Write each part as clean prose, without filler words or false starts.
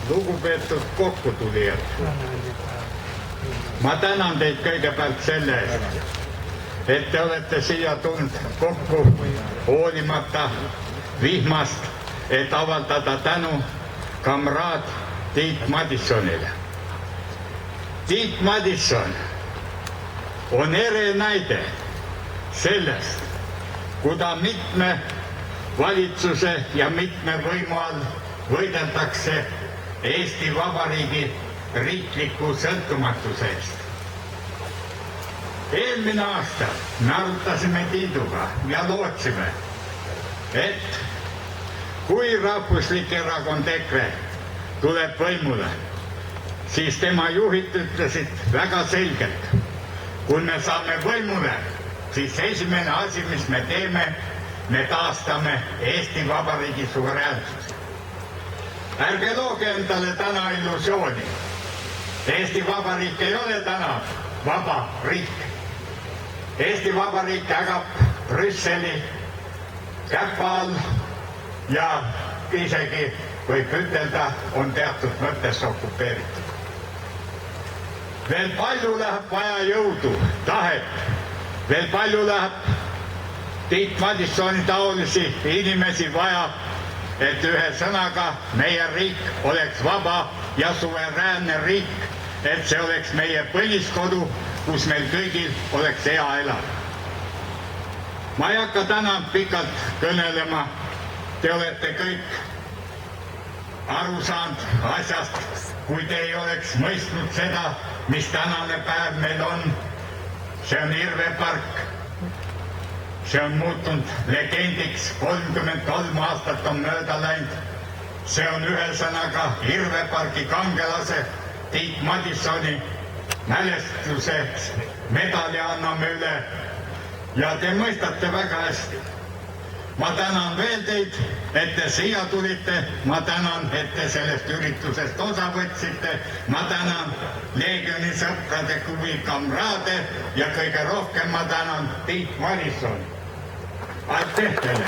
lugupeetud kokkutulijad. Ma tänan teid kõigepealt selle eest, et te olete siia tulnud kokku hoolimata vihmast, et avaldada tänu kamraad Tiit Madissonile. Tiit Madisson on erenäide sellest, kuida mitme valitsuse ja mitme võimu all võideldakse Eesti Vabariigi riikliku sõltumatuse eest. Eelmine aasta me arutasime Tiiduga ja lootsime, et kui Rahvuslik Erakond EKRE tuleb võimule, siis tema juhid ütlesid väga selgelt, kui me saame võimule, siis esimene asi, mis me teeme, me taastame Eesti Vabariigi suveräänsuse. Ärge looge endale täna illusiooni. Eesti Vabariik ei ole täna vaba riik. Eesti Vabariik ägab Brüsseli käpa all ja isegi võib ütelda, on teatud mõttes okupeeritud. Veel palju läheb vaja jõudu, tahet, veel palju läheb Tiit Madissoni taolisi inimesi vaja, et ühe sõnaga meie riik oleks vaba ja suveräänne riik, et see oleks meie põliskodu, kus meil kõigil oleks hea elada. Ma ei hakka täna pikalt kõnelema, te olete kõik aru saanud asjast, kui te ei oleks mõistnud seda, mis tänane päev meil on. See on Irve park. See on muutunud legendiks, 33 aastat on mööda läinud. See on ühesõnaga Irve parki kangelase Tiit Madissoni mälestuseks medali anname üle ja te mõistate väga hästi. Ma tänan veel teid, et te siia tulite, ma tänan, et te sellest üritusest osa võtsite, ma tänan Leegioni sõprade klubi kamraade ja kõige rohkem ma tänan Tiit Madissoni. Aitäh teile!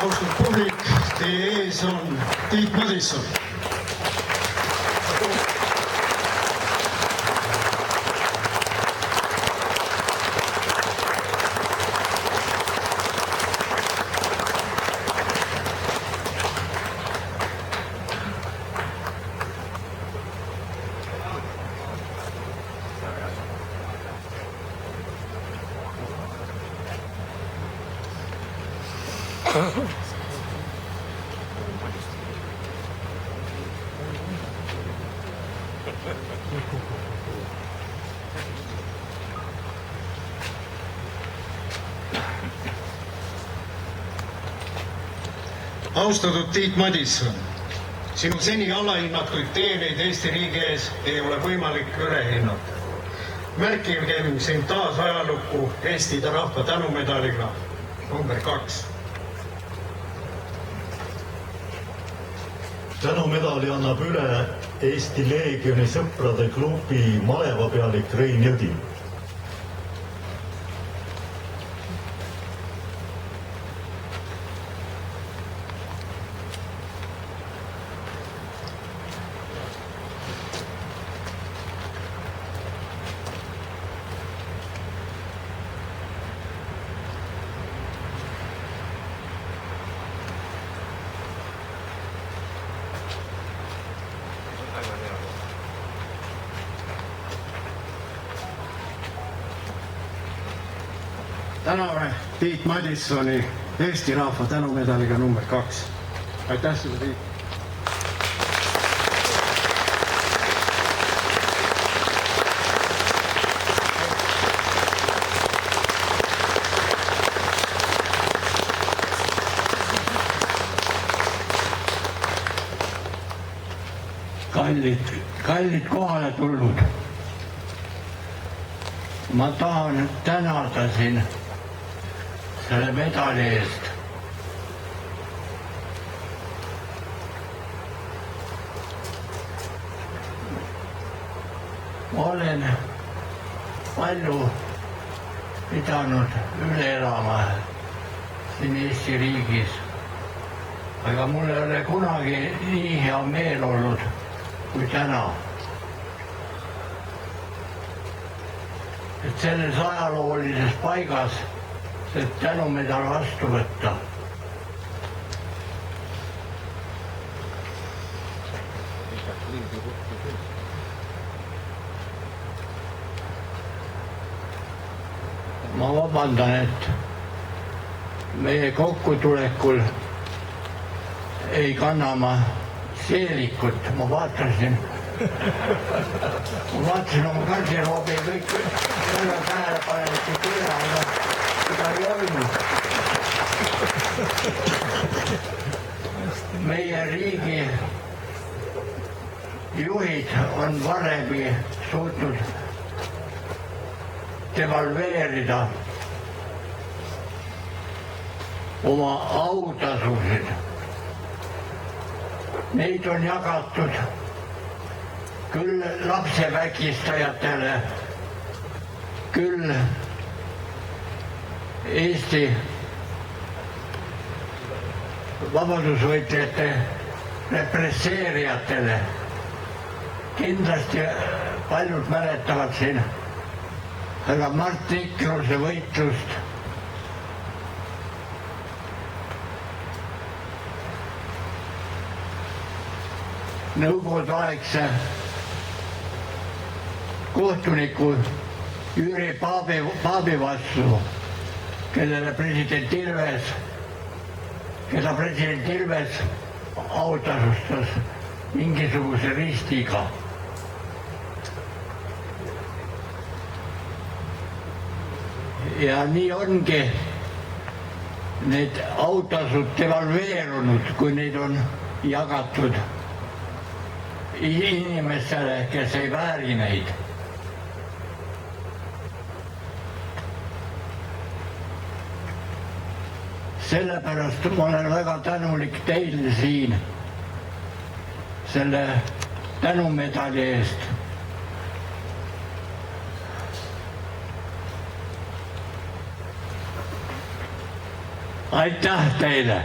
Austatud publik, teie ees on Tiit Madisson. Austatud Tiit Madisson, sinu seni alahinnatuid teeneid Eesti riigi ees ei ole võimalik üle hinnata. Märkigem sind taas ajalukku Eesti rahva tänumedaliga number 2. Tänumedali annab üle Eesti Leegioni sõprade klubi malevapealik Rein Jõgi. Täname Tiit Madissoni Eesti rahva tänumedaliga number 2. Aitäh sulle, Tiit! Kallid kohale tulnud. Ma tahan tänada siin selle medali eest. Ma olen palju pidanud üle elama siin Eesti riigis. Aga mul ei ole kunagi nii hea meel olnud kui täna. Et selles ajaloolises paigas see tänumedal vastu võtta. Ma vabandan, et meie kokkutulekul ei kanna ma seelikut, ma vaatasin oma garderoobi kõik väga tähelepanelikult üle, aga seda ei olnud. Meie riigi juhid on varemgi suutnud devalveerida oma autasusid. Neid on jagatud küll lapsevägistajatele, küll Eesti vabadusvõitlejate represseerijatele. Kindlasti paljud mäletavad siin härra Mart Nikluse võitlust nõukogudeaegse kohtuniku Jüri Paabi vastu, keda president Ilves autasustas mingisuguse ristiga. Ja nii ongi need autasud devalveerunud, kui neid on jagatud inimestele, kes ei vääri neid. Sellepärast ma olen väga tänulik teile siin selle tänumedali eest. Aitäh teile!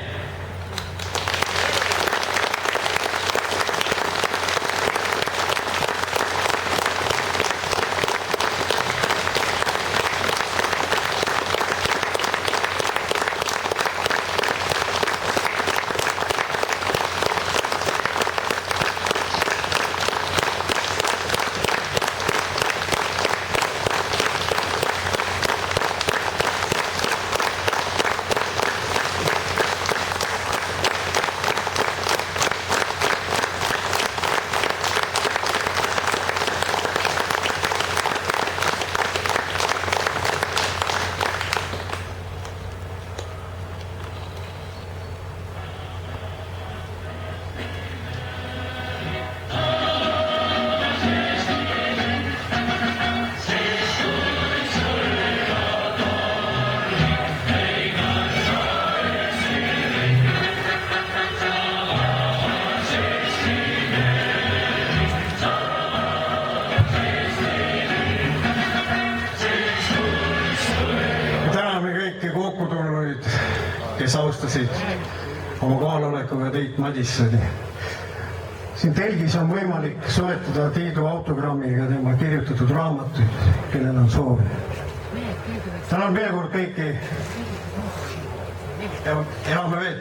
Kes austasid oma kohalolekuga Tiit Madissoni. Siin telgis on võimalik soetada Tiidu autogrammiga tema kirjutatud raamatuid, kellel on soovi. Tänan veel kord kõiki. Elame veel!